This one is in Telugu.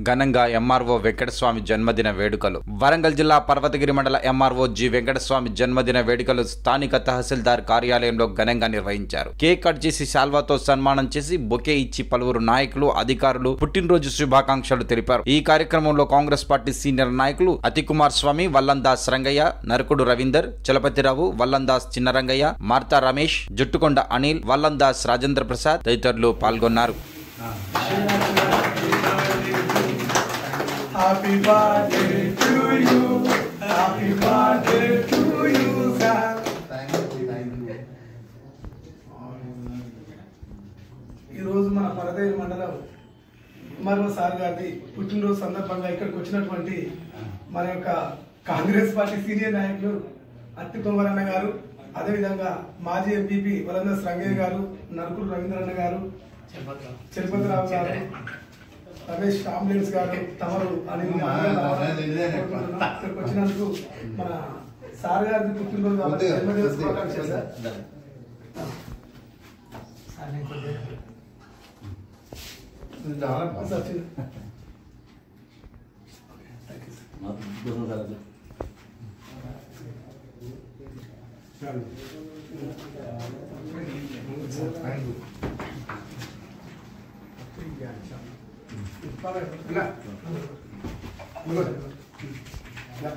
ఘనంగా ఎంఆర్ఓ వెంకటస్వామి జన్మదిన వేడుకలు. వరంగల్ జిల్లా పర్వతగిరి మండల ఎంఆర్ఓ జి వెంకటస్వామి జన్మదిన వేడుకలు స్థానిక తహసీల్దార్ కార్యాలయంలో ఘనంగా నిర్వహించారు. కేక్ కట్ చేసి శాల్వాతో సన్మానం చేసి బొకే ఇచ్చి పలువురు నాయకులు, అధికారులు పుట్టినరోజు శుభాకాంక్షలు తెలిపారు. ఈ కార్యక్రమంలో కాంగ్రెస్ పార్టీ సీనియర్ నాయకులు అతికుమార్ స్వామి, వల్లందాస్ రంగయ్య, నరకుడు రవీందర్, చలపతిరావు, వల్లందాస్ చిన్నరంగయ్య, మార్తా రమేష్, జుట్టుకొండ అనిల్, వల్లందాస్ రాజేంద్ర ప్రసాద్ తదితరులు పాల్గొన్నారు. Happy birthday to you. Happy birthday to you, sir. Thank you. ఈ రోజు మన పరదేవి మండలం ఎంఆర్ఓ సార్ గారి పుట్టినరోజు సందర్భంగా ఇక్కడికి వచ్చినటువంటి మన యొక్క కాంగ్రెస్ పార్టీ సీనియర్ నాయకులు అత్తి కుమారన్న గారు, అదేవిధంగా మాజీ ఎంపీపీ వలందాస్ రంగయ్య గారు, నరకుడు రవీంద్రన్న గారు, చలపతిరావు గారు, రమేష్ అంబులెన్స్ గారు, తమరు అని ఇక్కడికి వచ్చినందుకు మన సార్ గారికి పుట్టినరోజు కాబట్టి జన్మదిన శుభాకాంక్షలు సార్. Hola.